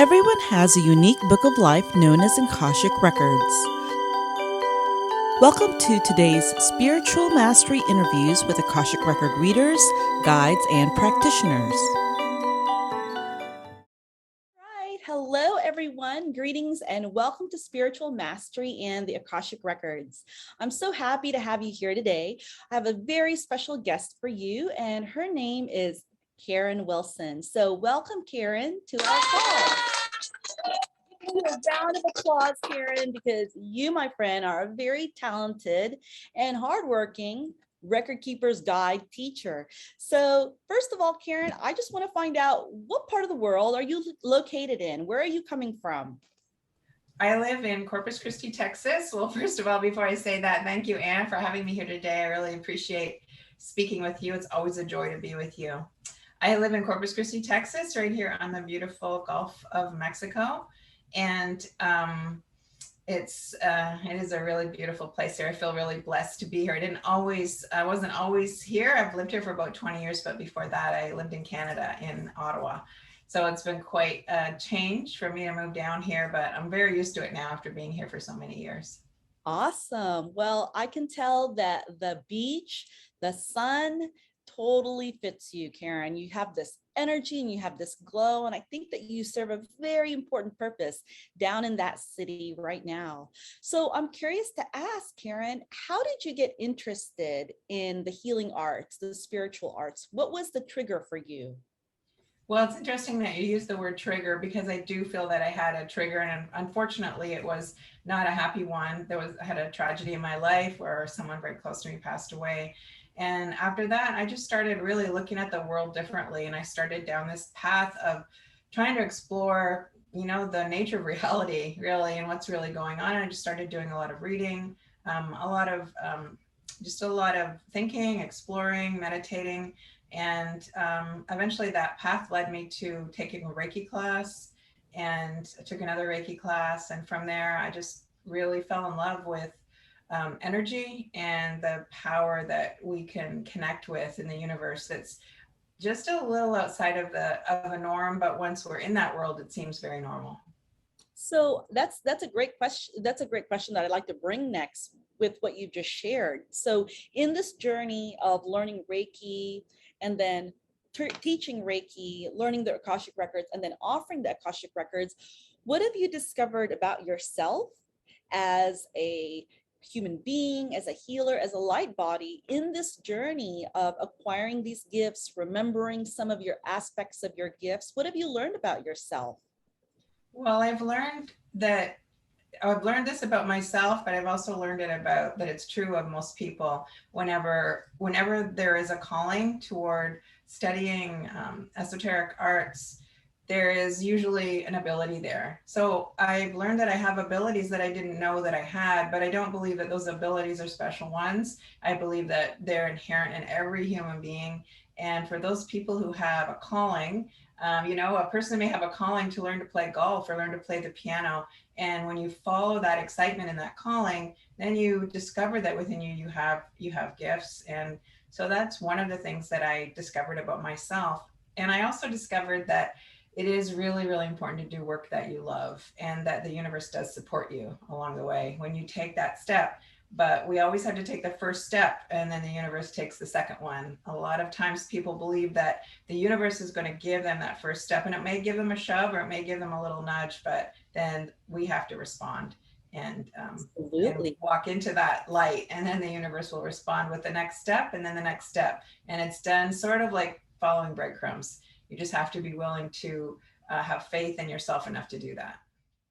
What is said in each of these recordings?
Everyone has a unique book of life known as Akashic Records. Welcome to today's Spiritual Mastery interviews with Akashic Record readers, guides, and practitioners. Right. Hello, everyone. Greetings and welcome to Spiritual Mastery and the Akashic Records. I'm so happy to have you here today. I have a very special guest for you, and her name is Karen Wilson. So welcome, Karen, to our call. A round of applause, Karen, because you, my friend, are a very talented and hardworking record keeper's guide teacher. So first of all, Karen, I just want to find out, what part of the world are you located in? Where are you coming from? I live in Corpus Christi, Texas. Well, first of all, before I say that, thank you, Anne, for having me here today. I really appreciate speaking with you. It's always a joy to be with you. I live in Corpus Christi, Texas, right here on the beautiful Gulf of Mexico. And it is a really beautiful place here. I feel really blessed to be here. I wasn't always here. I've lived here for about 20 years, but before that, I lived in Canada, in Ottawa. So it's been quite a change for me to move down here, but I'm very used to it now after being here for so many years. Awesome. Well, I can tell that the beach, the sun totally fits you, Karen. You have this energy and you have this glow, and I think that you serve a very important purpose down in that city right now. So I'm curious to ask, Karen, how did you get interested in the healing arts, the spiritual arts? What was the trigger for you? Well, it's interesting that you use the word trigger, because I do feel that I had a trigger, and unfortunately it was not a happy one. I had a tragedy in my life where someone very close to me passed away. And after that, I just started really looking at the world differently. And I started down this path of trying to explore, the nature of reality, really, and what's really going on. And I just started doing a lot of reading, just a lot of thinking, exploring, meditating. And eventually that path led me to taking a Reiki class, and I took another Reiki class. And from there, I just really fell in love with energy and the power that we can connect with in the universe. That's just a little outside of a norm, but once we're in that world, it seems very normal. So that's a great question. That's a great question that I'd like to bring next with what you just shared. So in this journey of learning Reiki and then teaching Reiki, learning the Akashic Records, and then offering the Akashic Records, what have you discovered about yourself as a human being, as a healer, as a light body in this journey of acquiring these gifts, remembering some of your aspects of your gifts? What have you learned about yourself? Well, I've learned this about myself, but I've also learned that it's true of most people. Whenever there is a calling toward studying esoteric arts, there is usually an ability there. So I've learned that I have abilities that I didn't know that I had, but I don't believe that those abilities are special ones. I believe that they're inherent in every human being. And for those people who have a calling, a person may have a calling to learn to play golf or learn to play the piano. And when you follow that excitement and that calling, then you discover that within you have gifts. And so that's one of the things that I discovered about myself. And I also discovered that it is really, really important to do work that you love, and that the universe does support you along the way when you take that step. But we always have to take the first step, and then the universe takes the second one. A lot of times people believe that the universe is going to give them that first step, and it may give them a shove or it may give them a little nudge, but then we have to respond and walk into that light, and then the universe will respond with the next step and then the next step. And it's done sort of like following breadcrumbs. You just have to be willing to have faith in yourself enough to do that.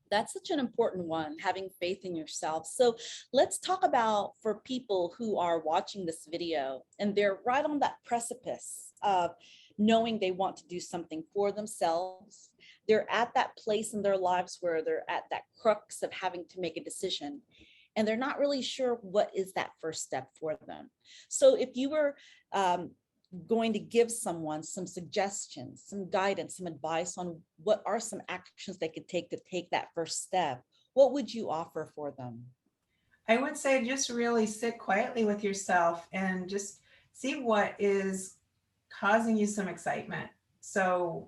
That's such an important one, having faith in yourself. So let's talk about, for people who are watching this video and they're right on that precipice of knowing they want to do something for themselves. They're at that place in their lives where they're at that crux of having to make a decision, and they're not really sure what is that first step for them. So if you were going to give someone some suggestions, some guidance, some advice on what are some actions they could take to take that first step, what would you offer for them? I would say just really sit quietly with yourself and just see what is causing you some excitement. So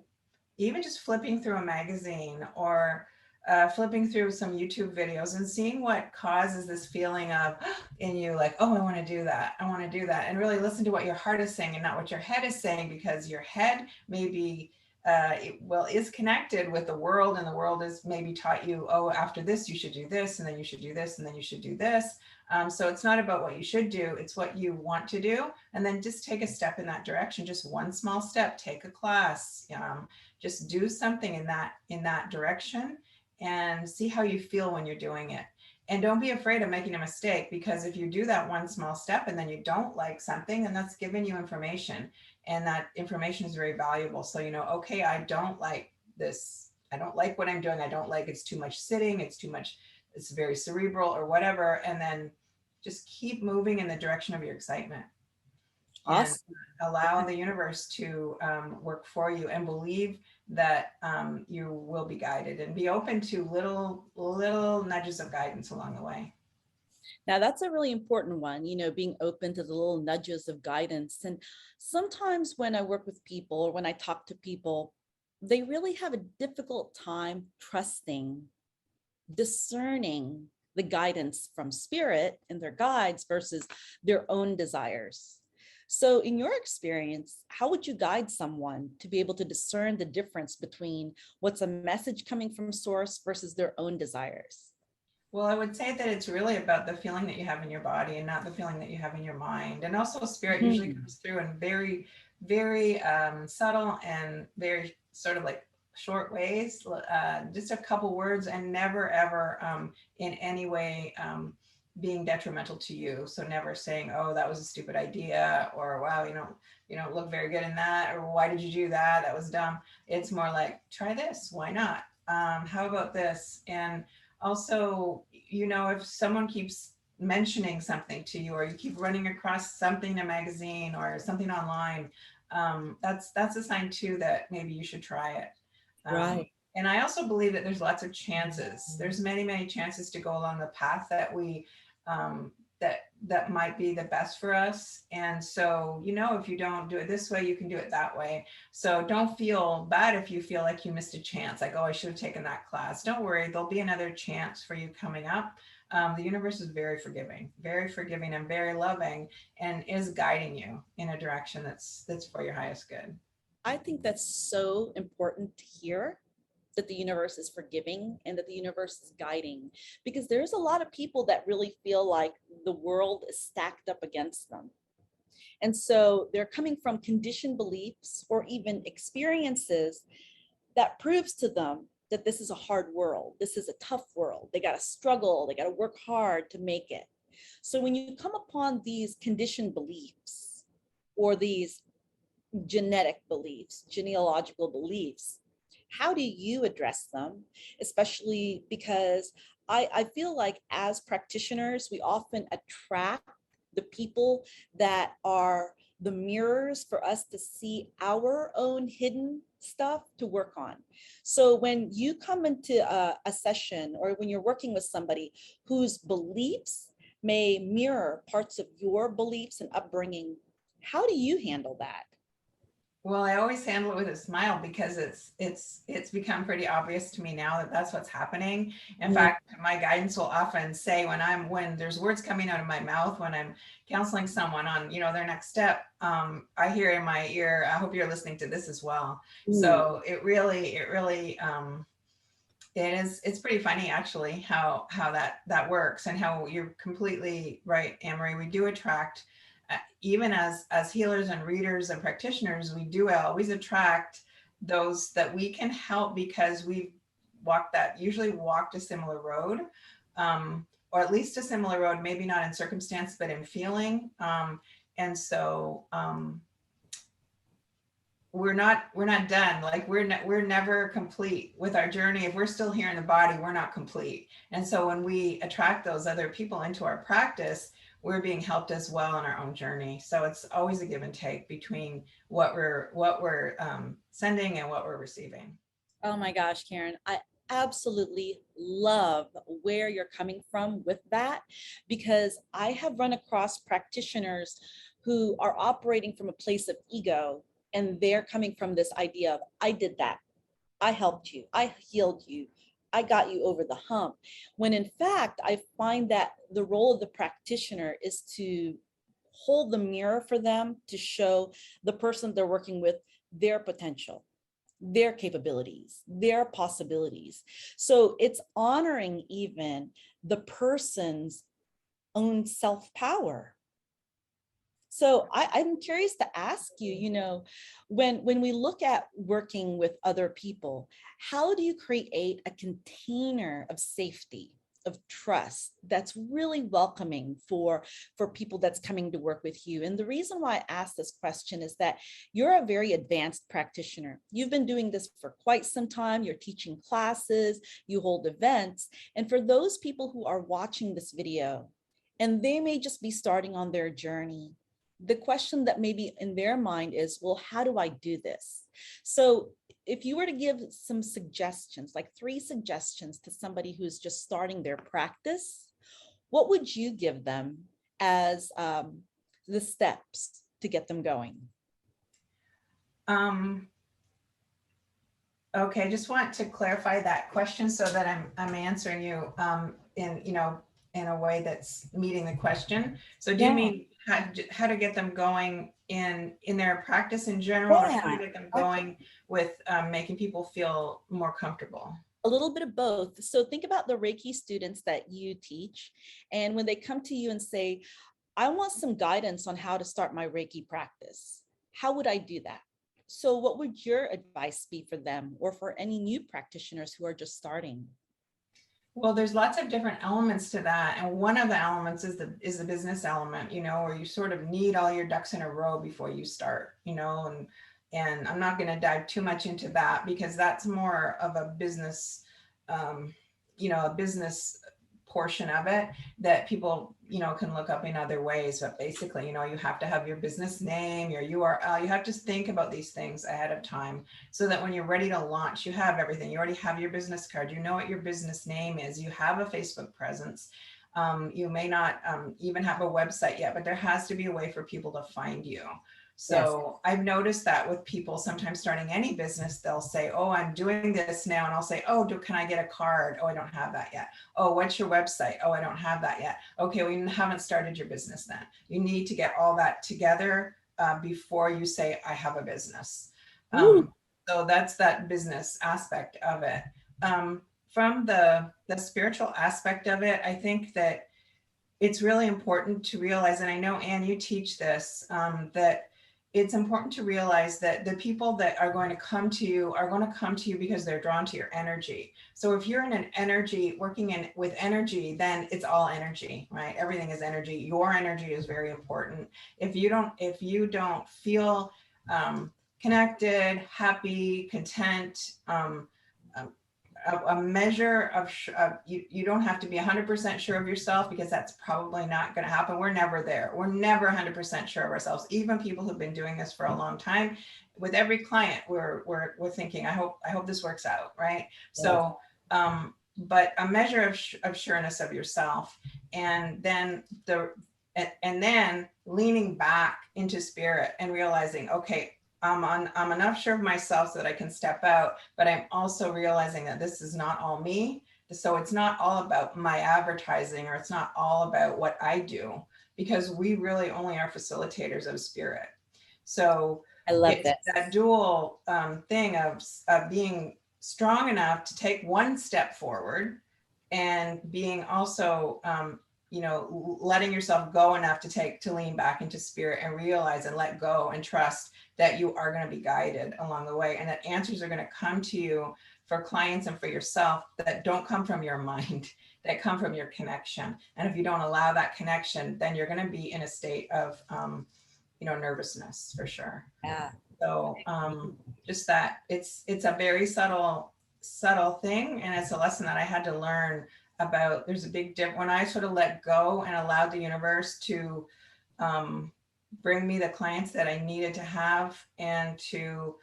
even just flipping through a magazine or flipping through some YouTube videos and seeing what causes this feeling of in you, like, oh, I want to do that. I want to do that. And really listen to what your heart is saying and not what your head is saying, because your head maybe is connected with the world, and the world is maybe taught you, oh, after this, you should do this, and then you should do this, and then you should do this. So it's not about what you should do, it's what you want to do. And then just take a step in that direction, just one small step, take a class, just do something in that direction and see how you feel when you're doing it. And don't be afraid of making a mistake, because if you do that one small step and then you don't like something, then that's giving you information. And that information is very valuable. So, okay, I don't like this. I don't like what I'm doing. I don't like it's too much sitting. It's too much. It's very cerebral or whatever. And then just keep moving in the direction of your excitement and Awesome. allow the universe to work for you, and believe that you will be guided, and be open to little nudges of guidance along the way. Now, that's a really important one, being open to the little nudges of guidance. And sometimes when I work with people or when I talk to people, they really have a difficult time trusting, discerning the guidance from spirit and their guides versus their own desires. So, in your experience, how would you guide someone to be able to discern the difference between what's a message coming from source versus their own desires? Well, I would say that it's really about the feeling that you have in your body and not the feeling that you have in your mind. And also, spirit usually Mhm. comes through in very, very subtle and very sort of like short ways, just a couple words, and never ever in any way being detrimental to you. So never saying, "Oh, that was a stupid idea," or "Wow, you don't look very good in that," or "Why did you do that? That was dumb." It's more like, "Try this. Why not? How about this?" And also, if someone keeps mentioning something to you, or you keep running across something in a magazine or something online, that's a sign too that maybe you should try it. Right. And I also believe that there's lots of chances. There's many, many chances to go along the path that we um, that might be the best for us. And so, if you don't do it this way, you can do it that way. So don't feel bad if you feel like you missed a chance, like, oh, I should have taken that class. Don't worry, there'll be another chance for you coming up. The universe is very forgiving and very loving, and is guiding you in a direction that's for your highest good. I think that's so important to hear, that the universe is forgiving and that the universe is guiding, because there's a lot of people that really feel like the world is stacked up against them. And so they're coming from conditioned beliefs or even experiences that proves to them that this is a hard world. This is a tough world. They got to struggle. They got to work hard to make it. So when you come upon these conditioned beliefs or these genetic beliefs, genealogical beliefs, how do you address them? Especially because I feel like as practitioners, we often attract the people that are the mirrors for us to see our own hidden stuff to work on. So when you come into a session, or when you're working with somebody whose beliefs may mirror parts of your beliefs and upbringing, how do you handle that? Well, I always handle it with a smile, because it's become pretty obvious to me now that that's what's happening. In fact, my guidance will often say, when there's words coming out of my mouth when I'm counseling someone on their next step, I hear in my ear, "I hope you're listening to this as well." Mm. So it's pretty funny actually how that works, and how you're completely right, Anne-Marie. We do attract, even as healers and readers and practitioners, we do always attract those that we can help, because we've usually walked a similar road, or at least a similar road, maybe not in circumstance, but in feeling. And so we're not done. Like, we're never complete with our journey. If we're still here in the body, we're not complete. And so when we attract those other people into our practice, we're being helped as well on our own journey. So it's always a give and take between what we're sending and what we're receiving. Oh my gosh, Karen, I absolutely love where you're coming from with that, because I have run across practitioners who are operating from a place of ego, and they're coming from this idea of, I did that. I helped you, I healed you, I got you over the hump. When in fact, I find that the role of the practitioner is to hold the mirror for them, to show the person they're working with their potential, their capabilities, their possibilities. So it's honoring even the person's own self-power. So I'm curious to ask you, when we look at working with other people, how do you create a container of safety, of trust that's really welcoming for people that's coming to work with you? And the reason why I ask this question is that you're a very advanced practitioner. You've been doing this for quite some time. You're teaching classes, you hold events. And for those people who are watching this video, and they may just be starting on their journey, the question that may be in their mind is, well, how do I do this? So if you were to give some suggestions, like 3 suggestions to somebody who's just starting their practice, what would you give them as the steps to get them going? Okay, I just want to clarify that question so that I'm answering you in a way that's meeting the question. So do you mean how to get them going in their practice in general, or how to get them going with making people feel more comfortable? A little bit of both. So think about the Reiki students that you teach, and when they come to you and say, I want some guidance on how to start my Reiki practice, how would I do that? So what would your advice be for them, or for any new practitioners who are just starting? Well, there's lots of different elements to that. And one of the elements is the business element, where you sort of need all your ducks in a row before you start, and I'm not going to dive too much into that because that's more of a business, a business portion of it that people, can look up in other ways. But basically, you have to have your business name, your URL. You have to think about these things ahead of time so that when you're ready to launch, you have everything. You already have your business card. You know what your business name is. You have a Facebook presence. You may not even have a website yet, but there has to be a way for people to find you. So yes. I've noticed that with people sometimes starting any business, they'll say, oh, I'm doing this now. And I'll say, oh, can I get a card? Oh, I don't have that yet. Oh, what's your website? Oh, I don't have that yet. Okay, well, you haven't started your business then. You need to get all that together before you say, I have a business. So that's that business aspect of it. From the spiritual aspect of it, I think that it's really important to realize, and I know, Anne, you teach this, that it's important to realize that the people that are going to come to you are going to come to you because they're drawn to your energy. So if you're in an energy, working with energy, then it's all energy, right? Everything is energy. Your energy is very important. If you don't feel connected, happy, content, a measure of you don't have to be 100% sure of yourself, because that's probably not going to happen. We're never there. We're never 100% sure of ourselves. Even people who've been doing this for a long time, with every client, we're thinking, I hope this works out, right? Yes. So but a measure of sureness of yourself, and then then leaning back into spirit and realizing, okay, I'm enough sure of myself so that I can step out, but I'm also realizing that this is not all me. So it's not all about my advertising, or it's not all about what I do, because we really only are facilitators of spirit. So I love that dual thing of being strong enough to take one step forward, and being also letting yourself go enough to lean back into spirit and realize and let go and trust that you are going to be guided along the way, and that answers are going to come to you for clients and for yourself that don't come from your mind, that come from your connection. And if you don't allow that connection, then you're going to be in a state of nervousness for sure. Yeah. So just that it's a very subtle thing, and it's a lesson that I had to learn about. There's a big difference when I sort of let go and allowed the universe to bring me the clients that I needed to have, and to,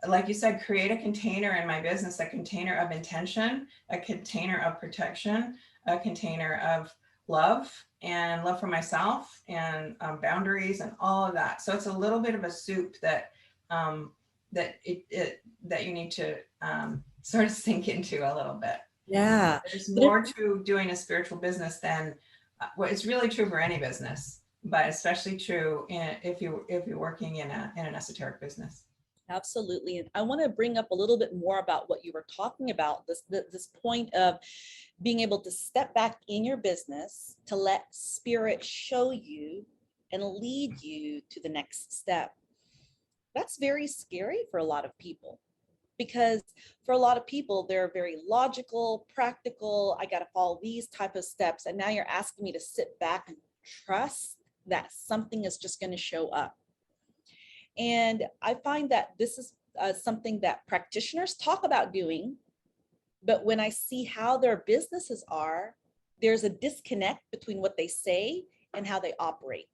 like you said, create a container in my business, a container of intention, a container of protection, a container of love, and love for myself, and boundaries, and all of that. So it's a little bit of a soup that that you need to sort of sink into a little bit. Yeah. There's But more to doing a spiritual business than well, it's really true for any business, but especially true if you're working in an esoteric business. absolutely. And I want to bring up a little bit more about what you were talking about, this point of being able to step back in your business to let spirit show you and lead you to the next step. That's very scary for a lot of people, because for a lot of people, they're very logical, practical. I got to follow these type of steps. And now you're asking me to sit back and trust that something is just going to show up. And I find that this is something that practitioners talk about doing, but when I see how their businesses are, there's a disconnect between what they say and how they operate.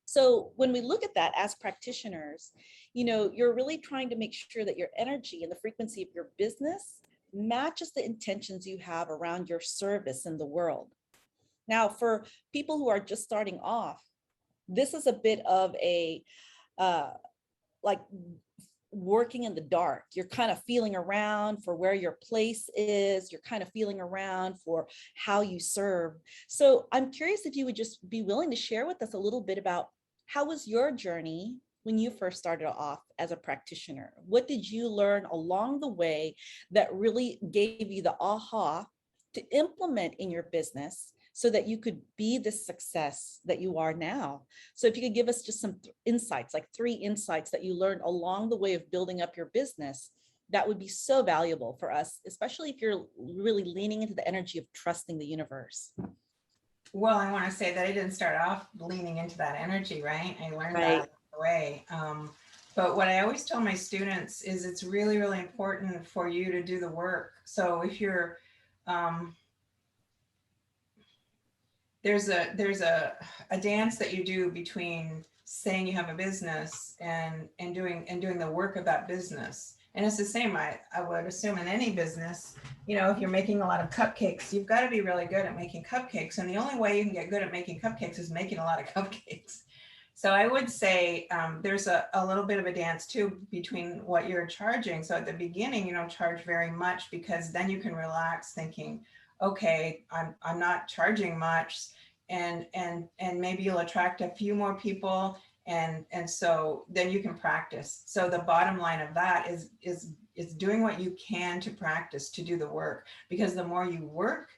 So when we look at that as practitioners, you're really trying to make sure that your energy and the frequency of your business matches the intentions you have around your service in the world. Now, for people who are just starting off, this is a bit of a like working in the dark. You're kind of feeling around for where your place is. You're kind of feeling around for how you serve. So I'm curious if you would just be willing to share with us a little bit about how was your journey when you first started off as a practitioner? What did you learn along the way that really gave you the aha to implement in your business so that you could be the success that you are now? So if you could give us just some insights, like 3 insights that you learned along the way of building up your business, that would be so valuable for us, especially if you're really leaning into the energy of trusting the universe. Well, I want to say that I didn't start off leaning into that energy, right? I learned Right. that the way. But what I always tell my students is it's really, really important for you to do the work. So if you're, there's a dance that you do between saying you have a business and doing the work of that business. And it's the same, I would assume, in any business. If you're making a lot of cupcakes, you've got to be really good at making cupcakes. And the only way you can get good at making cupcakes is making a lot of cupcakes. So I would say there's a little bit of a dance too between what you're charging. So at the beginning, charge very much, because then you can relax thinking, okay, I'm not charging much, and maybe you'll attract a few more people, and so then you can practice. So the bottom line of that is doing what you can to practice, to do the work, because the more you work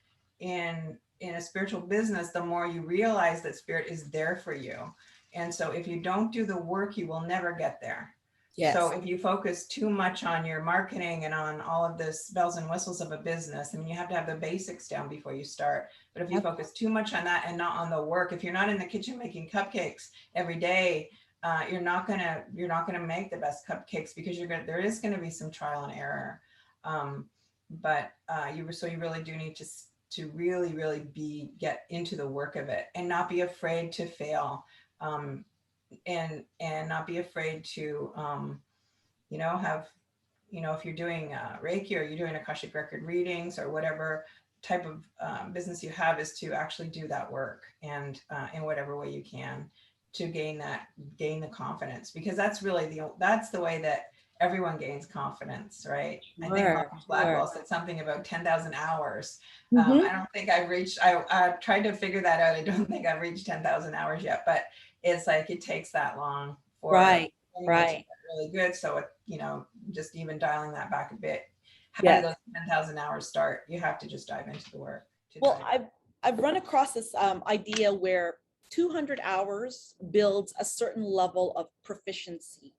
in a spiritual business, the more you realize that spirit is there for you. And so if you don't do the work, you will never get there. Yes. So if you focus too much on your marketing and on all of this bells and whistles of a business, I mean, you have to have the basics down before you start. But if you focus too much on that and not on the work, if you're not in the kitchen making cupcakes every day, you're not gonna make the best cupcakes, because there is gonna be some trial and error. But you really do need to really get into the work of it, and not be afraid to fail. And not be afraid to, have, if you're doing Reiki, or you're doing Akashic Record readings, or whatever type of business you have, is to actually do that work, and in whatever way you can, to gain the confidence, because that's the way that everyone gains confidence, right? Sure, I think Malcolm Gladwell said something about 10,000 hours. I don't think I've reached, I tried to figure that out. I don't think I've reached 10,000 hours yet, but it's like, it takes that long for right. to get really good. So, just even dialing that back a bit, how Yes. do those 10,000 hours start? You have to just dive into the work. Well, I've run across this idea where 200 hours builds a certain level of proficiency,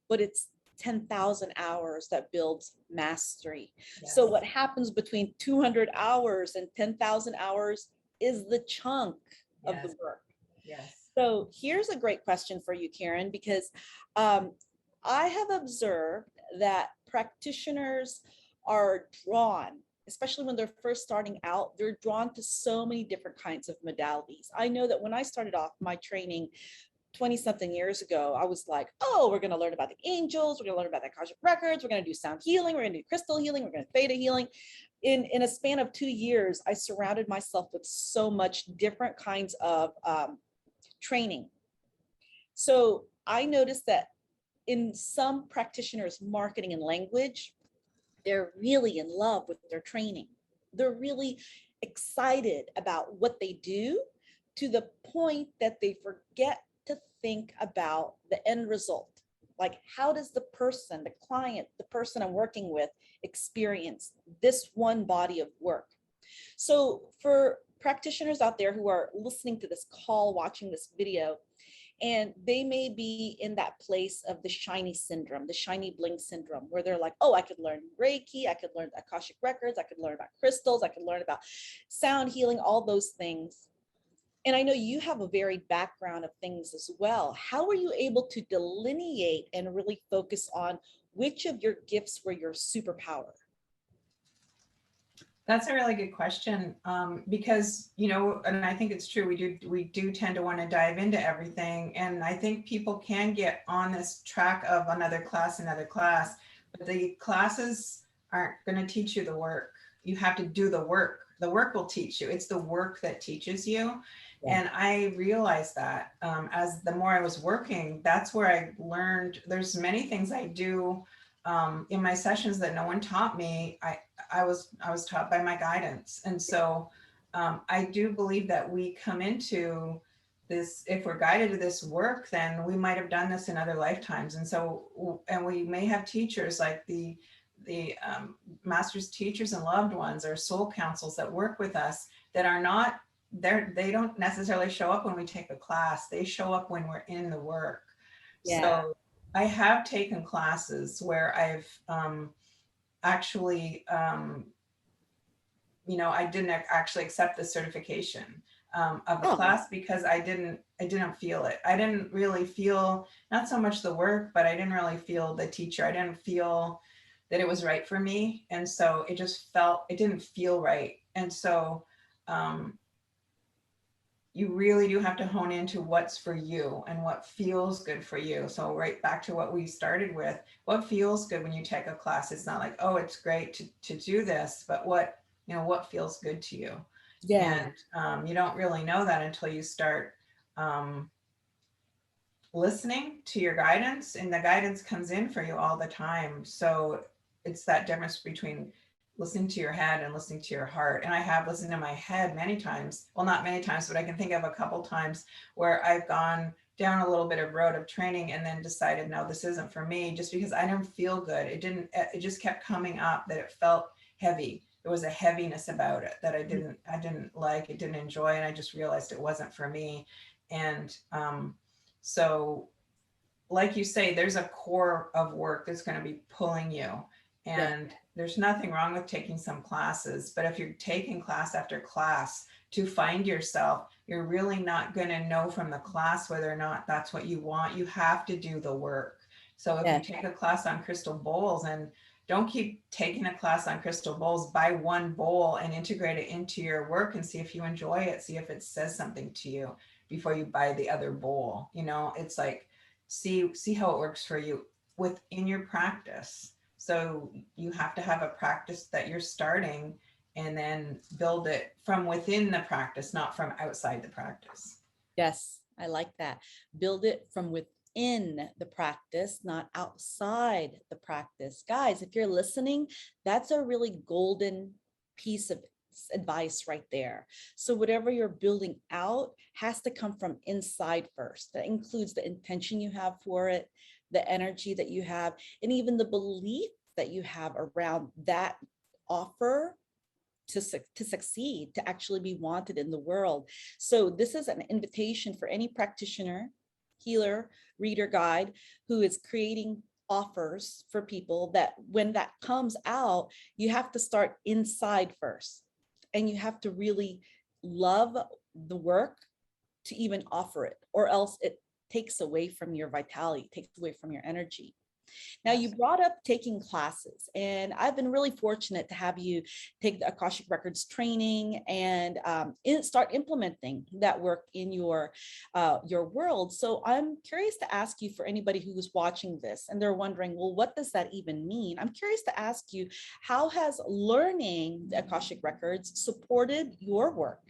but it's 10,000 hours that builds mastery. Yes. So what happens between 200 hours and 10,000 hours is the chunk of the work. Yes. So here's a great question for you, Karen, because I have observed that practitioners are drawn, especially when they're first starting out, they're drawn to so many different kinds of modalities. I know that when I started off my training 20 something years ago, I was like, oh, we're going to learn about the angels. We're going to learn about the Akashic Records. We're going to do sound healing. We're going to do crystal healing. We're going to theta healing. In a span of 2 years, I surrounded myself with so much different kinds of training. So I noticed that in some practitioners' marketing and language, They're really in love with their training. They're really excited about what they do, to the point that they forget to think about the end result. Like, how does the person, the client, the person I'm working with experience this one body of work? So, for practitioners out there who are listening to this call, watching this video, and they may be in that place of the shiny syndrome, the shiny bling syndrome, where they're like, oh, I could learn Reiki, I could learn Akashic Records, I could learn about crystals, I could learn about sound healing, all those things. And I know you have a varied background of things as well. How were you able to delineate and really focus on which of your gifts were your superpower? That's a really good question, because, you know, and I think it's true. We do tend to want to dive into everything, and I think people can get on this track of another class, but the classes aren't going to teach you the work. You have to do the work. The work will teach you. It's the work that teaches you. Yeah. And I realized that, as the more I was working, that's where I learned. There's many things I do in my sessions that no one taught me. I was taught by my guidance. And so I do believe that we come into this, if we're guided to this work, then we might have done this in other lifetimes. And so, and we may have teachers like the master's teachers and loved ones, or soul councils that work with us, that are not there. They don't necessarily show up when we take a class. They show up when we're in the work. Yeah. So I have taken classes where I've actually, I didn't actually accept the certification of the Oh, class, because I didn't feel it. I didn't really feel, not so much the work, but I didn't really feel the teacher. I didn't feel that it was right for me. And so it didn't feel right. And so you really do have to hone into what's for you and what feels good for you. So right back to what we started with, what feels good when you take a class. It's not like, oh, it's great to do this, but what feels good to you. yeah. And you don't really know that until you start listening to your guidance, and the guidance comes in for you all the time. So it's that difference between listening to your head and listening to your heart. And I have listened to my head many times. Well, not many times, but I can think of a couple times where I've gone down a little bit of road of training and then decided, no, this isn't for me, just because I didn't feel good. It just kept coming up that it felt heavy. There was a heaviness about it that I didn't like, it didn't enjoy. And I just realized it wasn't for me. And so like you say, there's a core of work that's going to be pulling you. Yeah. And there's nothing wrong with taking some classes, but if you're taking class after class to find yourself, you're really not going to know from the class whether or not that's what you want. You have to do the work. So if you Yeah. take a class on crystal bowls, and don't keep taking a class on crystal bowls, buy one bowl and integrate it into your work and see if you enjoy it, see if it says something to you before you buy the other bowl. It's like, see how it works for you within your practice. So you have to have a practice that you're starting, and then build it from within the practice, not from outside the practice. Yes, I like that. Build it from within the practice, not outside the practice. Guys, if you're listening, that's a really golden piece of advice right there. So whatever you're building out has to come from inside first. That includes the intention you have for it, the energy that you have, and even the belief that you have around that offer to succeed, to actually be wanted in the world. So this is an invitation for any practitioner, healer, reader, guide who is creating offers for people, that when that comes out, you have to start inside first. And you have to really love the work to even offer it, or else it takes away from your vitality, takes away from your energy. Now, you Yes. brought up taking classes, and I've been really fortunate to have you take the Akashic Records training and start implementing that work in your world. So I'm curious to ask you, for anybody who's watching this and they're wondering, well, what does that even mean? I'm curious to ask you, how has learning the Akashic Records supported your work?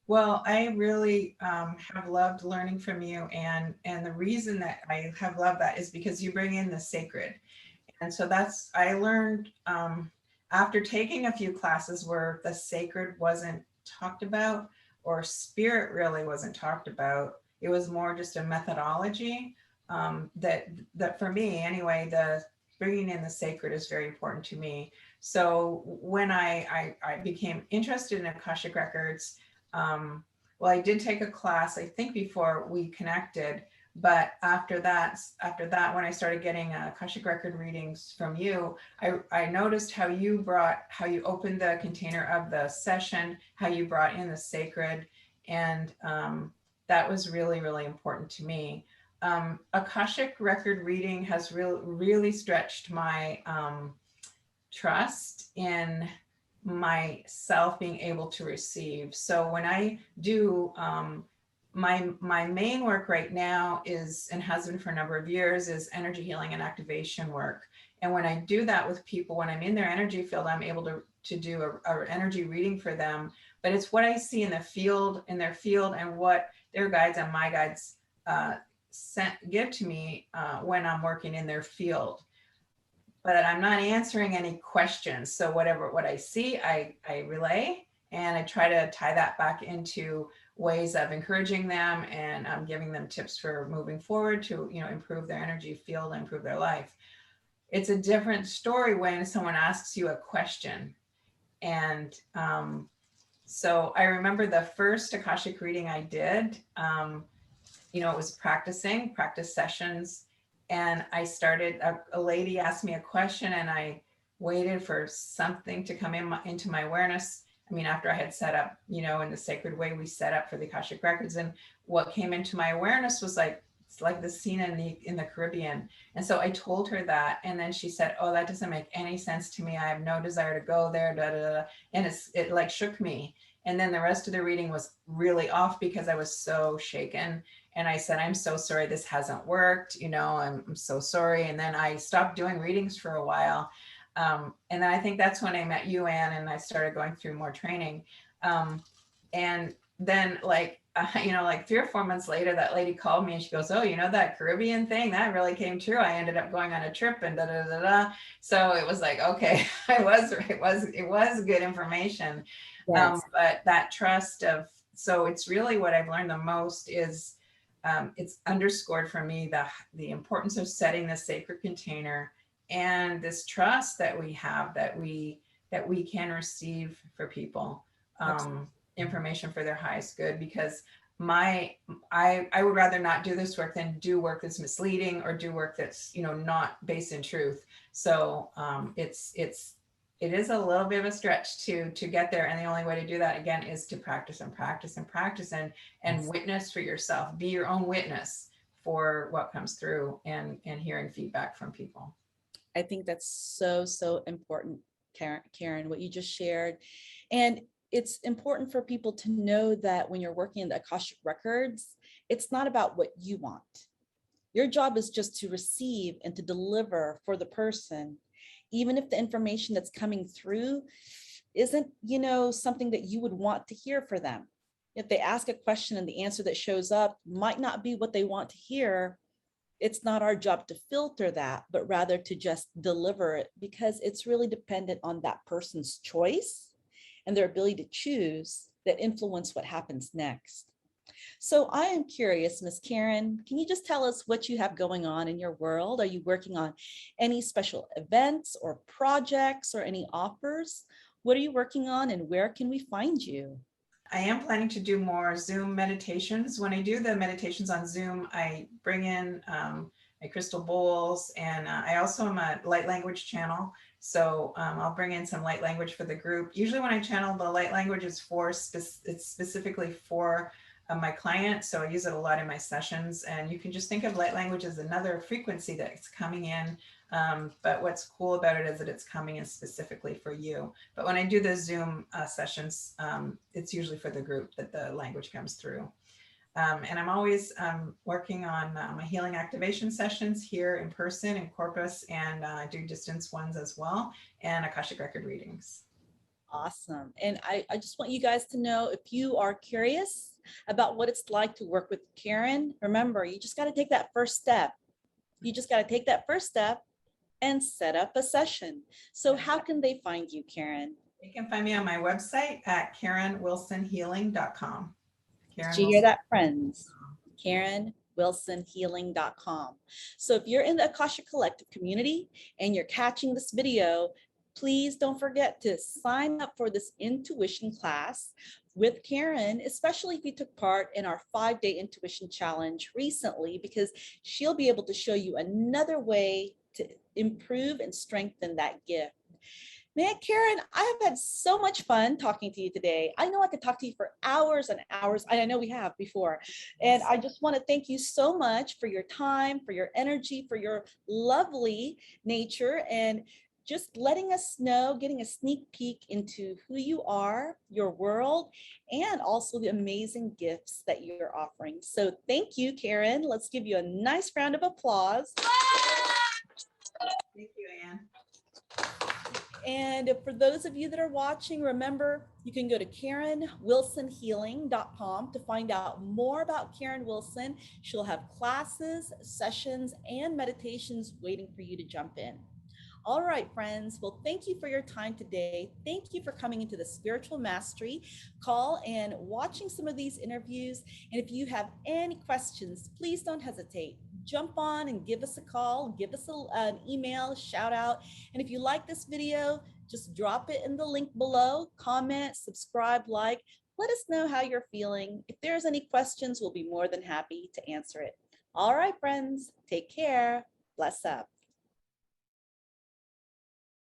Well, I really have loved learning from you, and the reason that I have loved that is because you bring in the sacred. And so I learned after taking a few classes where the sacred wasn't talked about or spirit really wasn't talked about. It was more just a methodology that for me anyway, the bringing in the sacred is very important to me. So when I became interested in Akashic Records, well, I did take a class, I think before we connected, but after that, when I started getting Akashic Record readings from you, I noticed how you opened the container of the session, how you brought in the sacred, and that was really, really important to me. Akashic Record reading has really stretched my trust in myself being able to receive. So when I do my main work right now is, and has been for a number of years, is energy healing and activation work. And when I do that with people, when I'm in their energy field, I'm able to do a energy reading for them. But it's what I see in their field, and what their guides and my guides give to me when I'm working in their field. But I'm not answering any questions. So what I see, I relay, and I try to tie that back into ways of encouraging them and giving them tips for moving forward to, improve their energy field and improve their life. It's a different story when someone asks you a question. And so I remember the first Akashic reading I did, it was practice sessions. And I started, a lady asked me a question, and I waited for something to come into my awareness. I mean, after I had set up, in the sacred way we set up for the Akashic Records, and what came into my awareness was it's like the scene in the Caribbean. And so I told her that, and then she said, "Oh, that doesn't make any sense to me. I have no desire to go there." Da, da, da. And it like shook me. And then the rest of the reading was really off because I was so shaken. And I said, "I'm so sorry, this hasn't worked. I'm so sorry." And then I stopped doing readings for a while. And then I think that's when I met you, Anne, and I started going through more training. And then like 3 or 4 months later, that lady called me and she goes, "Oh, that Caribbean thing, that really came true. I ended up going on a trip and da, da, da, da." So it was like, okay, it was good information. Yes. But that trust so it's really what I've learned the most is, it's underscored for me the importance of setting the sacred container and this trust that we have that we can receive for people information for their highest good. Because I would rather not do this work than do work that's misleading or do work that's not based in truth. So it is a little bit of a stretch to get there. And the only way to do that, again, is to practice and practice and practice and witness for yourself. Be your own witness for what comes through, and hearing feedback from people. I think that's so, so important, Karen, what you just shared. And it's important for people to know that when you're working in the Akashic Records, it's not about what you want. Your job is just to receive and to deliver for the person, even if the information that's coming through isn't, something that you would want to hear for them. If they ask a question and the answer that shows up might not be what they want to hear, it's not our job to filter that, but rather to just deliver it, because it's really dependent on that person's choice and their ability to choose that influence what happens next. So I am curious, Ms. Karen, can you just tell us what you have going on in your world? Are you working on any special events or projects or any offers? What are you working on, and where can we find you? I am planning to do more Zoom meditations. When I do the meditations on Zoom, I bring in my crystal bowls, and I also am a light language channel. So I'll bring in some light language for the group. Usually when I channel, the light language is it's specifically for my client. So I use it a lot in my sessions, and you can just think of light language as another frequency that's coming in. But what's cool about it is that it's coming in specifically for you. But when I do the Zoom sessions, it's usually for the group that the language comes through. And I'm always working on my healing activation sessions here in person in Corpus, and I do distance ones as well, and Akashic Record readings. Awesome. And I just want you guys to know, if you are curious about what it's like to work with Karen, remember, you just got to take that first step. You just got to take that first step and set up a session. So how can they find you, Karen? You can find me on my website at KarenWilsonHealing.com. Did Karen you hear Wilson. that, friends? KarenWilsonHealing.com. So if you're in the Akashic Collective community and you're catching this video, please don't forget to sign up for this intuition class with Karen, especially if you took part in our 5-day intuition challenge recently, because she'll be able to show you another way to improve and strengthen that gift. Man, Karen, I have had so much fun talking to you today. I know I could talk to you for hours and hours. I know we have before. And I just want to thank you so much for your time, for your energy, for your lovely nature, and just letting us know, getting a sneak peek into who you are, your world, and also the amazing gifts that you're offering. So thank you, Karen. Let's give you a nice round of applause. Thank you, Anne. And for those of you that are watching, remember, you can go to KarenWilsonHealing.com to find out more about Karen Wilson. She'll have classes, sessions, and meditations waiting for you to jump in. All right, friends. Well, thank you for your time today. Thank you for coming into the Spiritual Mastery call and watching some of these interviews. And if you have any questions, please don't hesitate. Jump on and give us a call, give us an email, shout out. And if you like this video, just drop it in the link below, comment, subscribe, like, let us know how you're feeling. If there's any questions, we'll be more than happy to answer it. All right, friends, take care. Bless up.